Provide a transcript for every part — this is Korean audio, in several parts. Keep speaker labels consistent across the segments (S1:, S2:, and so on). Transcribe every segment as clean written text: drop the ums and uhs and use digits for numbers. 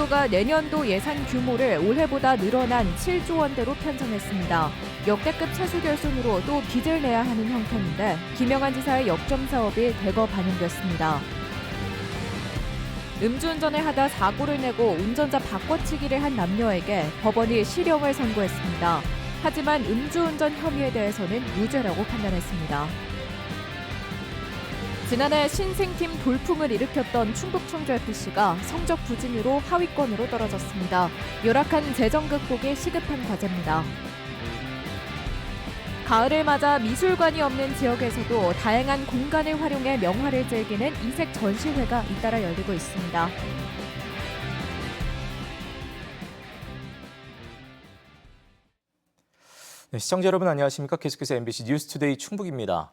S1: 충청북도가 내년도 예산 규모를 올해보다 늘어난 7조 원대로 편성했습니다. 역대급 차수 결손으로 또 빚을 내야 하는 형편인데 김영한 지사의 역점 사업이 대거 반영됐습니다. 음주운전을 하다 사고를 내고 운전자 바꿔치기를 한 남녀에게 법원이 실형을 선고했습니다. 하지만 음주운전 혐의에 대해서는 무죄라고 판단했습니다. 지난해 신생팀 돌풍을 일으켰던 충북청주FC가 성적 부진으로 하위권으로 떨어졌습니다. 열악한 재정 극복이 시급한 과제입니다. 가을을 맞아 미술관이 없는 지역에서도 다양한 공간을 활용해 명화를 즐기는 이색 전시회가 잇따라 열리고 있습니다.
S2: 네, 시청자 여러분 안녕하십니까? 계속해서 MBC 뉴스투데이 충북입니다.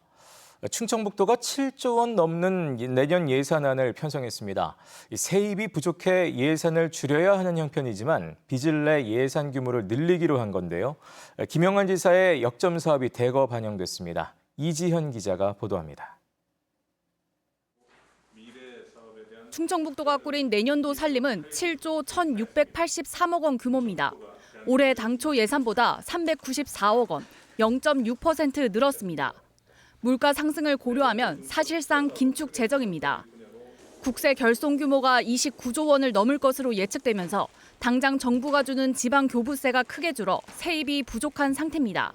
S2: 충청북도가 7조 원 넘는 내년 예산안을 편성했습니다. 세입이 부족해 예산을 줄여야 하는 형편이지만 빚을 내 예산 규모를 늘리기로 한 건데요. 김영한 지사의 역점 사업이 대거 반영됐습니다. 이지현 기자가 보도합니다.
S3: 충청북도가 꾸린 내년도 살림은 7조 1,683억 원 규모입니다. 올해 당초 예산보다 394억 원, 0.6% 늘었습니다. 물가 상승을 고려하면 사실상 긴축 재정입니다. 국세 결손 규모가 29조 원을 넘을 것으로 예측되면서 당장 정부가 주는 지방 교부세가 크게 줄어 세입이 부족한 상태입니다.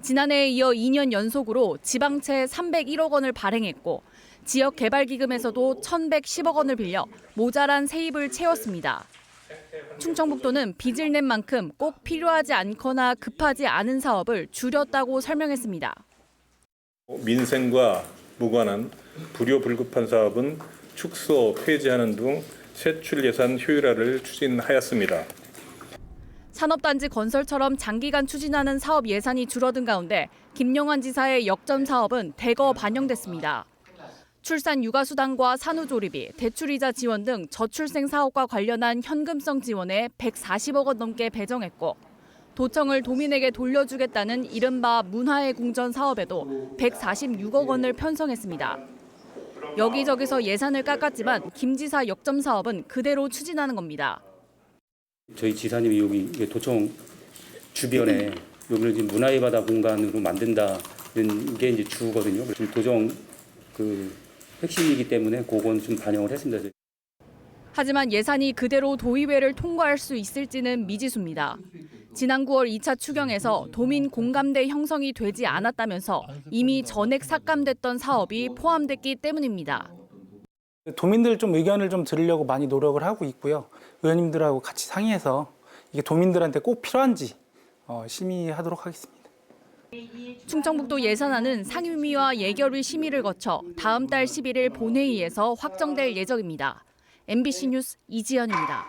S3: 지난해에 이어 2년 연속으로 지방채 301억 원을 발행했고 지역개발기금에서도 1,110억 원을 빌려 모자란 세입을 채웠습니다. 충청북도는 빚을 낸 만큼 꼭 필요하지 않거나 급하지 않은 사업을 줄였다고 설명했습니다.
S4: 민생과 무관한 불효불급한 사업은 축소, 폐지하는 등 세출 예산 효율화를 추진하였습니다.
S3: 산업단지 건설처럼 장기간 추진하는 사업 예산이 줄어든 가운데 김영한 지사의 역점 사업은 대거 반영됐습니다. 출산 육아수당과 산후조리비, 대출이자 지원 등 저출생 사업과 관련한 현금성 지원에 140억 원 넘게 배정했고 도청을 도민에게 돌려주겠다는 이른바 문화의 궁전 사업에도 146억 원을 편성했습니다. 여기저기서 예산을 깎았지만 김 지사 역점 사업은 그대로 추진하는 겁니다.
S5: 저희 지사님이 여기 도청 주변에 여기를 지금 문화의 바다 공간으로 만든다는 게 이제 주거든요. 지금 도청 핵심이기 때문에 그건 좀 반영을 했습니다.
S3: 하지만 예산이 그대로 도의회를 통과할 수 있을지는 미지수입니다. 지난 9월 2차 추경에서 도민 공감대 형성이 되지 않았다면서 이미 전액 삭감됐던 사업이 포함됐기 때문입니다.
S6: 도민들 좀 의견을 좀 들으려고 많이 노력을 하고 있고요. 의원님들하고 같이 상의해서 이게 도민들한테 꼭 필요한지 심의하도록 하겠습니다.
S3: 충청북도 예산안은 상임위와 예결위 심의를 거쳐 다음 달 11일 본회의에서 확정될 예정입니다. MBC 뉴스 이지연입니다.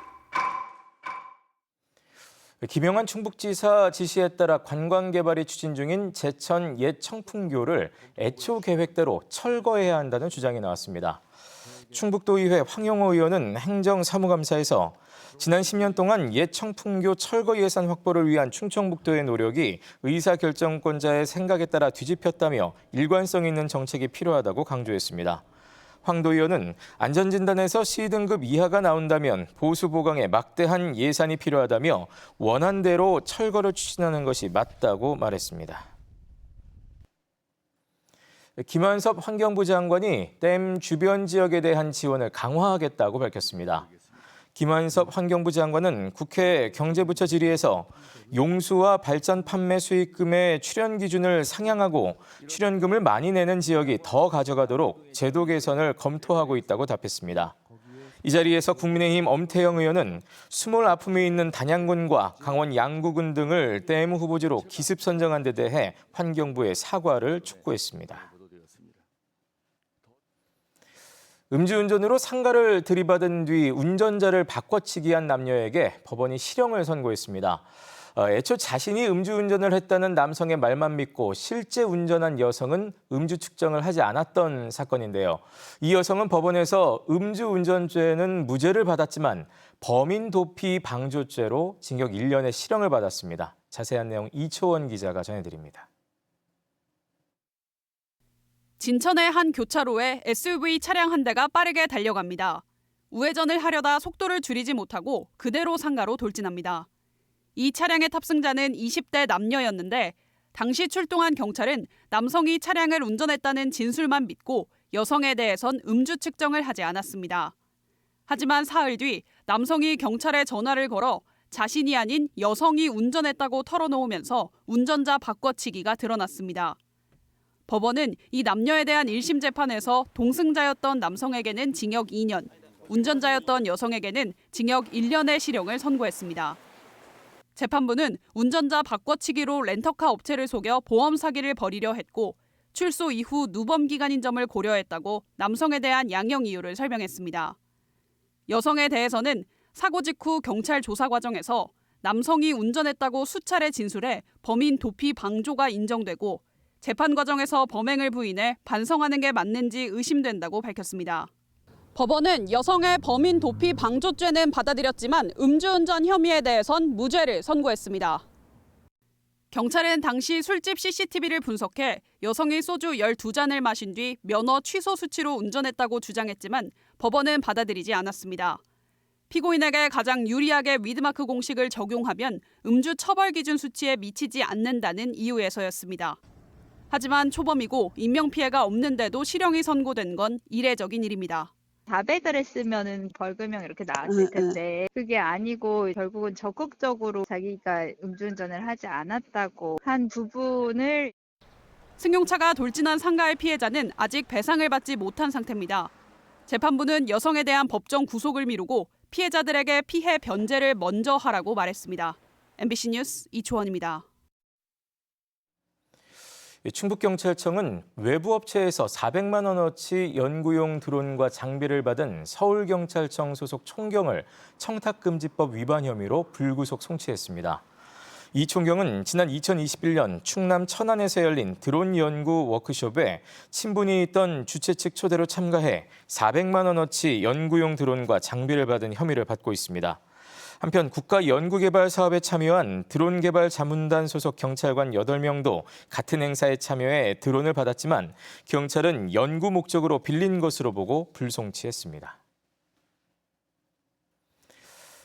S2: 김영한 충북지사 지시에 따라 관광개발이 추진 중인 제천 옛 청풍교를 애초 계획대로 철거해야 한다는 주장이 나왔습니다. 충북도의회 황영호 의원은 행정사무감사에서 지난 10년 동안 옛 청풍교 철거 예산 확보를 위한 충청북도의 노력이 의사결정권자의 생각에 따라 뒤집혔다며 일관성 있는 정책이 필요하다고 강조했습니다. 황도 의원은 안전진단에서 C등급 이하가 나온다면 보수 보강에 막대한 예산이 필요하다며 원안대로 철거를 추진하는 것이 맞다고 말했습니다. 김한섭 환경부 장관이 댐 주변 지역에 대한 지원을 강화하겠다고 밝혔습니다. 김한섭 환경부 장관은 국회 경제부처 질의에서 용수와 발전 판매 수익금의 출연 기준을 상향하고 출연금을 많이 내는 지역이 더 가져가도록 제도 개선을 검토하고 있다고 답했습니다. 이 자리에서 국민의힘 엄태영 의원은 수몰 아픔이 있는 단양군과 강원 양구군 등을 댐 후보지로 기습 선정한 데 대해 환경부의 사과를 촉구했습니다. 음주운전으로 상가를 들이받은 뒤 운전자를 바꿔치기한 남녀에게 법원이 실형을 선고했습니다. 애초 자신이 음주운전을 했다는 남성의 말만 믿고 실제 운전한 여성은 음주 측정을 하지 않았던 사건인데요. 이 여성은 법원에서 음주운전죄는 무죄를 받았지만 범인 도피 방조죄로 징역 1년의 실형을 받았습니다. 자세한 내용 이초원 기자가 전해드립니다.
S7: 진천의 한 교차로에 SUV 차량 한 대가 빠르게 달려갑니다. 우회전을 하려다 속도를 줄이지 못하고 그대로 상가로 돌진합니다. 이 차량의 탑승자는 20대 남녀였는데 당시 출동한 경찰은 남성이 차량을 운전했다는 진술만 믿고 여성에 대해선 음주 측정을 하지 않았습니다. 하지만 사흘 뒤 남성이 경찰에 전화를 걸어 자신이 아닌 여성이 운전했다고 털어놓으면서 운전자 바꿔치기가 드러났습니다. 법원은 이 남녀에 대한 1심 재판에서 동승자였던 남성에게는 징역 2년, 운전자였던 여성에게는 징역 1년의 실형을 선고했습니다. 재판부는 운전자 바꿔치기로 렌터카 업체를 속여 보험 사기를 벌이려 했고 출소 이후 누범 기간인 점을 고려했다고 남성에 대한 양형 이유를 설명했습니다. 여성에 대해서는 사고 직후 경찰 조사 과정에서 남성이 운전했다고 수차례 진술해 범인 도피 방조가 인정되고 재판 과정에서 범행을 부인해 반성하는 게 맞는지 의심된다고 밝혔습니다. 법원은 여성의 범인 도피 방조죄는 받아들였지만 음주운전 혐의에 대해선 무죄를 선고했습니다. 경찰은 당시 술집 CCTV를 분석해 여성이 소주 12잔을 마신 뒤 면허 취소 수치로 운전했다고 주장했지만 법원은 받아들이지 않았습니다. 피고인에게 가장 유리하게 위드마크 공식을 적용하면 음주 처벌 기준 수치에 미치지 않는다는 이유에서였습니다. 하지만 초범이고 인명피해가 없는데도 실형이 선고된 건 이례적인 일입니다.
S8: 자백을 했으면은 벌금형 이렇게 나왔을 텐데 그게 아니고 결국은 적극적으로 자기가 음주운전을 하지 않았다고 한 부분을
S7: 승용차가 돌진한 상가의 피해자는 아직 배상을 받지 못한 상태입니다. 재판부는 여성에 대한 법정 구속을 미루고 피해자들에게 피해 변제를 먼저 하라고 말했습니다. MBC 뉴스 이초원입니다.
S2: 충북경찰청은 외부 업체에서 400만 원어치 연구용 드론과 장비를 받은 서울경찰청 소속 총경을 청탁금지법 위반 혐의로 불구속 송치했습니다. 이 총경은 지난 2021년 충남 천안에서 열린 드론 연구 워크숍에 친분이 있던 주최 측 초대로 참가해 400만 원어치 연구용 드론과 장비를 받은 혐의를 받고 있습니다. 한편 국가연구개발 사업에 참여한 드론 개발 자문단 소속 경찰관 8명도 같은 행사에 참여해 드론을 받았지만 경찰은 연구 목적으로 빌린 것으로 보고 불송치했습니다.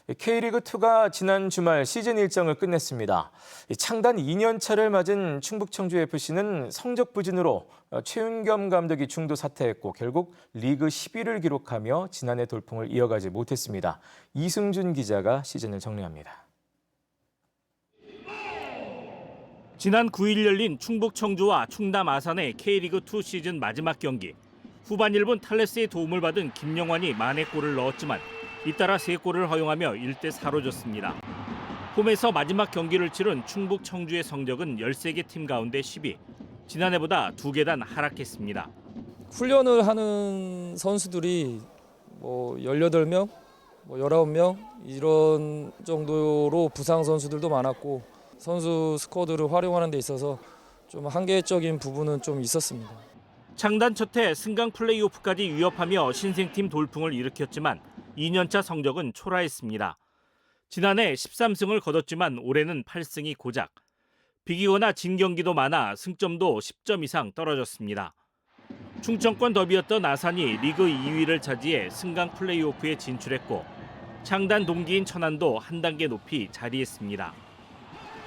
S2: K리그2가 지난 주말 시즌 일정을 끝냈습니다. 창단 2년 차를 맞은 충북 청주FC는 성적 부진으로 최윤겸 감독이 중도 사퇴했고 결국 리그 10위를 기록하며 지난해 돌풍을 이어가지 못했습니다. 이승준 기자가 시즌을 정리합니다.
S9: 지난 9일 열린 충북 청주와 충남 아산의 K리그2 시즌 마지막 경기. 후반 1분 탈레스의 도움을 받은 김영환이 만회골을 넣었지만 잇따라 3골을 허용하며 1대4로 졌습니다. 홈에서 마지막 경기를 치른 충북 청주의 성적은 13개 팀 가운데 10위. 지난해보다 2계단 하락했습니다.
S10: 훈련을 하는 선수들이 18명, 19명 이런 정도로 부상 선수들도 많았고 선수 스쿼드를 활용하는 데 있어서 좀 한계적인 부분은 좀 있었습니다.
S9: 창단 첫해 승강 플레이오프까지 위협하며 신생팀 돌풍을 일으켰지만 2년차 성적은 초라했습니다. 지난해 13승을 거뒀지만 올해는 8승이 고작. 비기거나 진 경기도 많아 승점도 10점 이상 떨어졌습니다. 충청권 더비였던 아산이 리그 2위를 차지해 승강 플레이오프에 진출했고 창단 동기인 천안도 한 단계 높이 자리했습니다.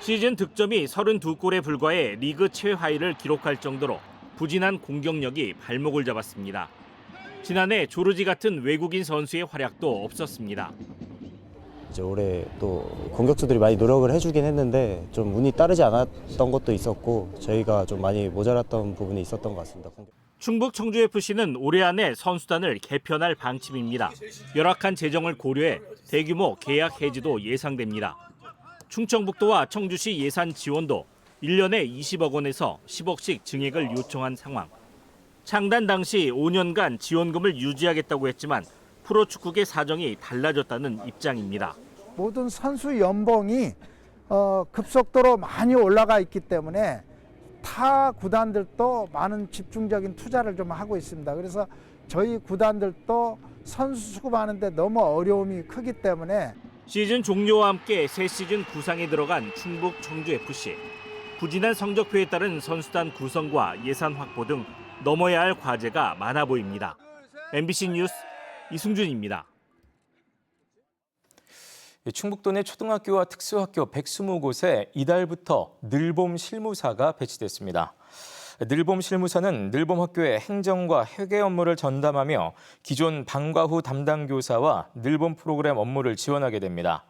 S9: 시즌 득점이 32골에 불과해 리그 최하위를 기록할 정도로 부진한 공격력이 발목을 잡았습니다. 지난해 조르지 같은 외국인 선수의 활약도 없었습니다.
S11: 이제 올해 또 공격수들이 많이 노력을 해주긴 했는데 좀 운이 따르지 않았던 것도 있었고 저희가 좀 많이 모자랐던 부분이 있었던 것 같습니다.
S9: 충북 청주FC는 올해 안에 선수단을 개편할 방침입니다. 열악한 재정을 고려해 대규모 계약 해지도 예상됩니다. 충청북도와 청주시 예산 지원도 1년에 20억 원에서 10억씩 증액을 요청한 상황. 창단 당시 5년간 지원금을 유지하겠다고 했지만 프로축구계 사정이 달라졌다는 입장입니다.
S12: 모든 선수 연봉이 급속도로 많이 올라가 있기 때문에 타 구단들도 많은 집중적인 투자를 좀 하고 있습니다. 그래서 저희 구단들도 선수 수급하는데 너무 어려움이 크기 때문에
S9: 시즌 종료와 함께 새 시즌 구상에 들어간 충북 청주FC. 부진한 성적표에 따른 선수단 구성과 예산 확보 등 넘어야 할 과제가 많아 보입니다. MBC 뉴스 이승준입니다.
S2: 충북도 내 초등학교와 특수학교 120곳에 이달부터 늘봄 실무사가 배치됐습니다. 늘봄 실무사는 늘봄 학교의 행정과 회계 업무를 전담하며 기존 방과 후 담당 교사와 늘봄 프로그램 업무를 지원하게 됩니다.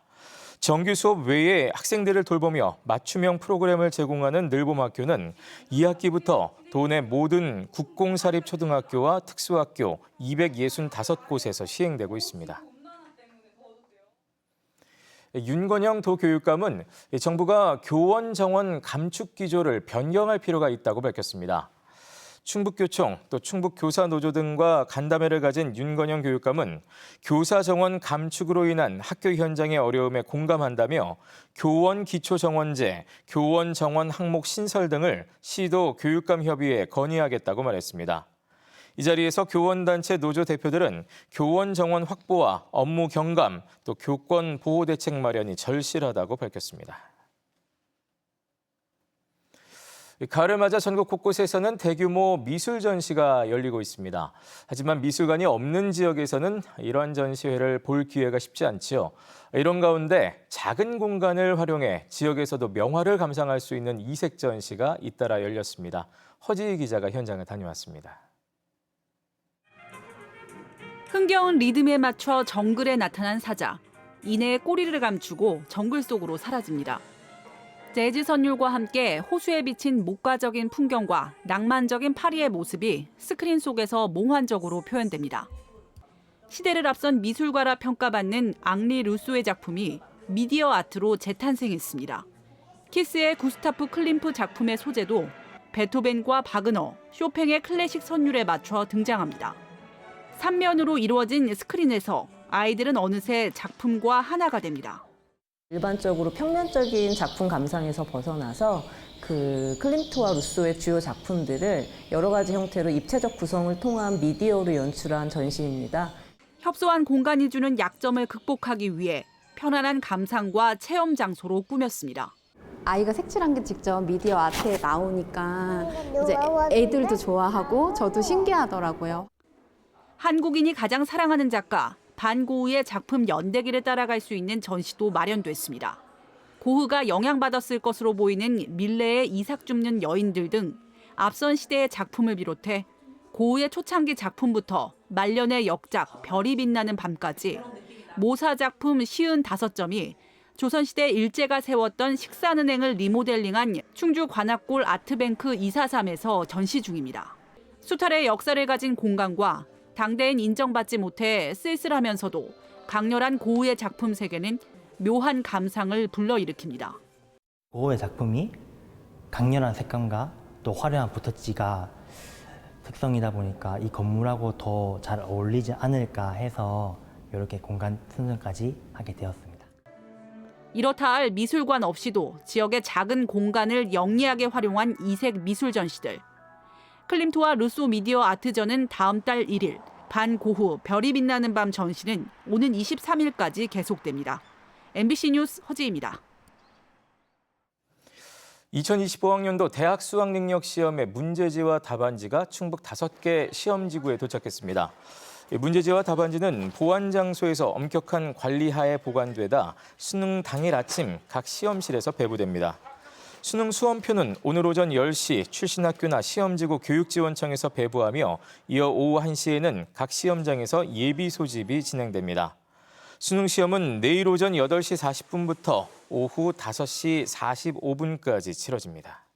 S2: 정규 수업 외에 학생들을 돌보며 맞춤형 프로그램을 제공하는 늘봄 학교는 2학기부터 도내 모든 국공사립초등학교와 특수학교 265곳에서 시행되고 있습니다. 윤건영 도교육감은 정부가 교원 정원 감축 기조를 변경할 필요가 있다고 밝혔습니다. 충북교총 또 충북교사노조 등과 간담회를 가진 윤건영 교육감은 교사 정원 감축으로 인한 학교 현장의 어려움에 공감한다며 교원 기초정원제, 교원 정원 항목 신설 등을 시도 교육감협의회에 건의하겠다고 말했습니다. 이 자리에서 교원단체 노조 대표들은 교원 정원 확보와 업무 경감, 또 교권 보호 대책 마련이 절실하다고 밝혔습니다. 가을을 맞아 전국 곳곳에서는 대규모 미술 전시가 열리고 있습니다. 하지만 미술관이 없는 지역에서는 이러한 전시회를 볼 기회가 쉽지 않지요. 이런 가운데 작은 공간을 활용해 지역에서도 명화를 감상할 수 있는 이색 전시가 잇따라 열렸습니다. 허지희 기자가 현장을 다녀왔습니다.
S7: 흥겨운 리듬에 맞춰 정글에 나타난 사자. 이내에 꼬리를 감추고 정글 속으로 사라집니다. 재즈 선율과 함께 호수에 비친 목가적인 풍경과 낭만적인 파리의 모습이 스크린 속에서 몽환적으로 표현됩니다. 시대를 앞선 미술가라 평가받는 앙리 루소의 작품이 미디어 아트로 재탄생했습니다. 키스의 구스타프 클림프 작품의 소재도 베토벤과 바그너, 쇼팽의 클래식 선율에 맞춰 등장합니다. 3면으로 이루어진 스크린에서 아이들은 어느새 작품과 하나가 됩니다.
S13: 일반적으로 평면적인 작품 감상에서 벗어나서 클림트와 루소의 주요 작품들을 여러 가지 형태로 입체적 구성을 통한 미디어로 연출한 전시입니다.
S7: 협소한 공간이 주는 약점을 극복하기 위해 편안한 감상과 체험 장소로 꾸몄습니다.
S14: 아이가 색칠한 게 직접 미디어 아트에 나오니까 이제 애들도 좋아하고 저도 신기하더라고요.
S7: 한국인이 가장 사랑하는 작가 반고흐의 작품 연대기를 따라갈 수 있는 전시도 마련됐습니다. 고흐가 영향받았을 것으로 보이는 밀레의 이삭 줍는 여인들 등 앞선 시대의 작품을 비롯해 고흐의 초창기 작품부터 말년의 역작 별이 빛나는 밤까지 모사 작품 55점이 조선시대 일제가 세웠던 식산은행을 리모델링한 충주 관악골 아트뱅크 243에서 전시 중입니다. 수탈의 역사를 가진 공간과 당대엔 인정받지 못해 쓸쓸하면서도 강렬한 고흐의 작품 세계는 묘한 감상을 불러일으킵니다.
S15: 고흐의 작품이 강렬한 색감과 또 화려한 붓터치가 특성이다 보니까 이 건물하고 더 잘 어울리지 않을까 해서 이렇게 공간 선정까지 하게 되었습니다.
S7: 이렇다 할 미술관 없이도 지역의 작은 공간을 영리하게 활용한 이색 미술 전시들. 클림트와 루소 미디어 아트전은 다음 달 1일, 반고흐 별이 빛나는 밤 전시는 오는 23일까지 계속됩니다. MBC 뉴스 허지입니다.
S2: 2025학년도 대학 수학능력시험의 문제지와 답안지가 충북 5개 시험지구에 도착했습니다. 문제지와 답안지는 보안 장소에서 엄격한 관리하에 보관되다 수능 당일 아침 각 시험실에서 배부됩니다. 수능 수험표는 오늘 오전 10시 출신 학교나 시험지구 교육지원청에서 배부하며 이어 오후 1시에는 각 시험장에서 예비 소집이 진행됩니다. 수능 시험은 내일 오전 8시 40분부터 오후 5시 45분까지 치러집니다.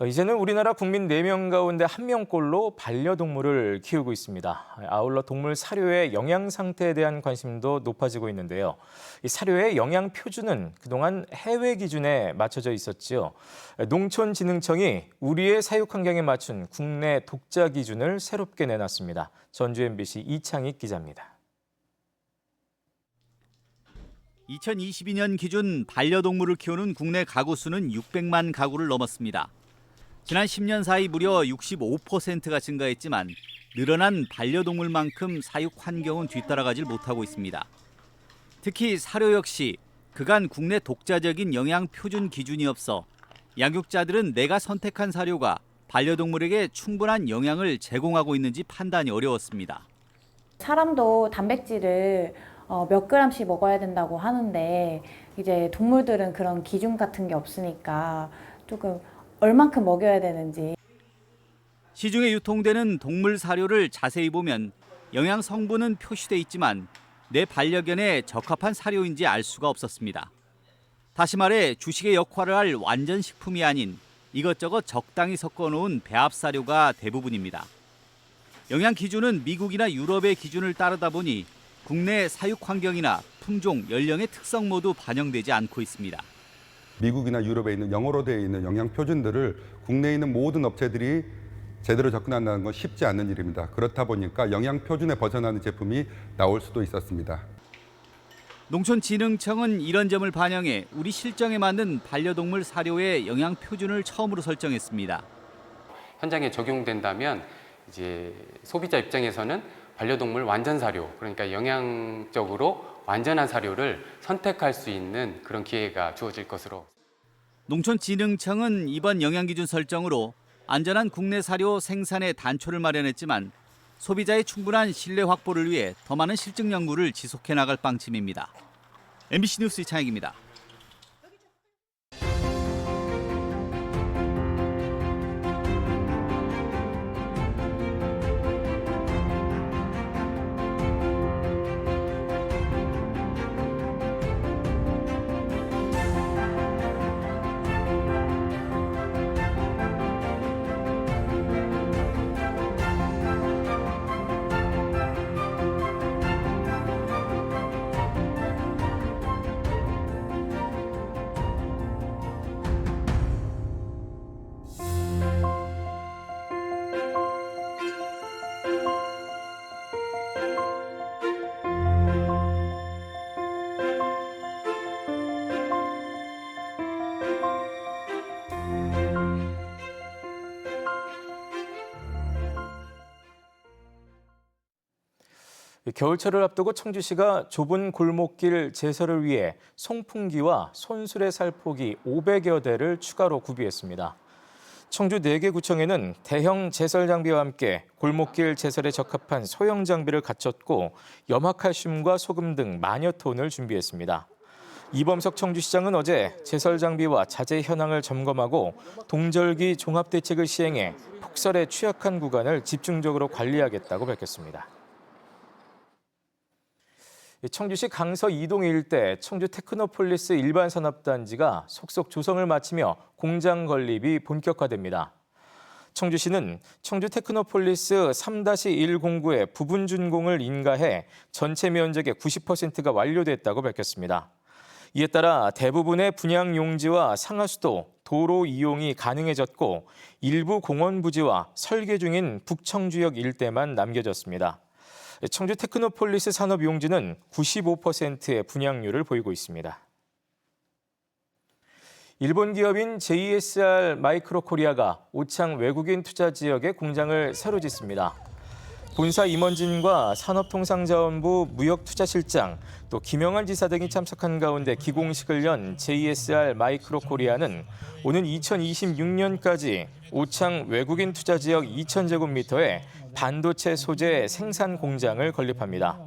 S2: 이제는 우리나라 국민 4명 가운데 1명꼴로 반려동물을 키우고 있습니다. 아울러 동물 사료의 영양 상태에 대한 관심도 높아지고 있는데요. 이 사료의 영양 표준은 그동안 해외 기준에 맞춰져 있었지요. 농촌진흥청이 우리의 사육 환경에 맞춘 국내 독자 기준을 새롭게 내놨습니다. 전주 MBC 이창익 기자입니다.
S16: 2022년 기준 반려동물을 키우는 국내 가구 수는 600만 가구를 넘었습니다. 지난 10년 사이 무려 65%가 증가했지만 늘어난 반려동물만큼 사육 환경은 뒤따라가질 못하고 있습니다. 특히 사료 역시 그간 국내 독자적인 영양 표준 기준이 없어 양육자들은 내가 선택한 사료가 반려동물에게 충분한 영양을 제공하고 있는지 판단이 어려웠습니다.
S17: 사람도 단백질을 몇 그램씩 먹어야 된다고 하는데 이제 동물들은 그런 기준 같은 게 없으니까 조금 얼만큼 먹여야 되는지.
S16: 시중에 유통되는 동물 사료를 자세히 보면 영양 성분은 표시돼 있지만 내 반려견에 적합한 사료인지 알 수가 없었습니다. 다시 말해 주식의 역할을 할 완전 식품이 아닌 이것저것 적당히 섞어놓은 배합 사료가 대부분입니다. 영양 기준은 미국이나 유럽의 기준을 따르다 보니 국내 사육 환경이나 품종, 연령의 특성 모두 반영되지 않고 있습니다.
S18: 미국이나 유럽에 있는 영어로 되어 있는 영양 표준들을 국내에 있는 모든 업체들이 제대로 접근한다는 건 쉽지 않은 일입니다. 그렇다 보니까 영양 표준에 벗어나는 제품이 나올 수도 있었습니다.
S16: 농촌진흥청은 이런 점을 반영해 우리 실정에 맞는 반려동물 사료의 영양 표준을 처음으로 설정했습니다.
S19: 현장에 적용된다면 이제 소비자 입장에서는 반려동물 완전 사료, 그러니까 영양적으로 완전한 사료를 선택할 수 있는 그런 기회가 주어질 것으로.
S16: 농촌진흥청은 이번 영양기준 설정으로 안전한 국내 사료 생산의 단초를 마련했지만 소비자의 충분한 신뢰 확보를 위해 더 많은 실증 연구를 지속해 나갈 방침입니다. MBC 뉴스 이창익입니다.
S2: 겨울철을 앞두고 청주시가 좁은 골목길 제설을 위해 송풍기와 손수레 살포기 500여 대를 추가로 구비했습니다. 청주 4개 구청에는 대형 제설 장비와 함께 골목길 제설에 적합한 소형 장비를 갖췄고 염화칼슘과 소금 등 만여 톤을 준비했습니다. 이범석 청주시장은 어제 제설 장비와 자재 현황을 점검하고 동절기 종합대책을 시행해 폭설에 취약한 구간을 집중적으로 관리하겠다고 밝혔습니다. 청주시 강서 이동 일대 청주 테크노폴리스 일반산업단지가 속속 조성을 마치며 공장 건립이 본격화됩니다. 청주시는 청주 테크노폴리스 3-109의 부분 준공을 인가해 전체 면적의 90%가 완료됐다고 밝혔습니다. 이에 따라 대부분의 분양 용지와 상하수도, 도로 이용이 가능해졌고 일부 공원 부지와 설계 중인 북청주역 일대만 남겨졌습니다. 청주 테크노폴리스 산업 용지는 95%의 분양률을 보이고 있습니다. 일본 기업인 JSR 마이크로코리아가 오창 외국인 투자 지역에 공장을 새로 짓습니다. 본사 임원진과 산업통상자원부 무역투자실장, 또 김영환 지사 등이 참석한 가운데 기공식을 연 JSR 마이크로코리아는 오는 2026년까지 오창 외국인 투자 지역 2,000제곱미터에 반도체 소재 생산 공장을 건립합니다.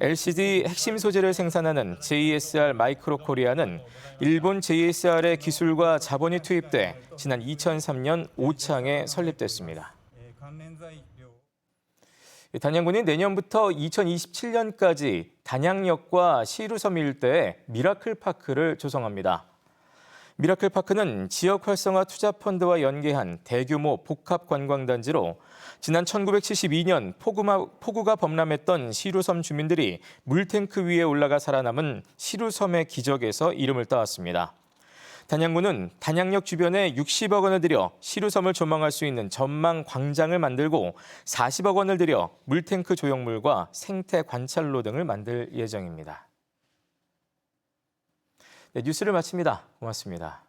S2: LCD 핵심 소재를 생산하는 JSR 마이크로코리아는 일본 JSR의 기술과 자본이 투입돼 지난 2003년 오창에 설립됐습니다. 단양군이 내년부터 2027년까지 단양역과 시루섬 일대에 미라클파크를 조성합니다. 미라클파크는 지역 활성화 투자펀드와 연계한 대규모 복합관광단지로 지난 1972년 폭우가 범람했던 시루섬 주민들이 물탱크 위에 올라가 살아남은 시루섬의 기적에서 이름을 따왔습니다. 단양군은 단양역 주변에 60억 원을 들여 시루섬을 조망할 수 있는 전망 광장을 만들고 40억 원을 들여 물탱크 조형물과 생태 관찰로 등을 만들 예정입니다. 네, 뉴스를 마칩니다. 고맙습니다.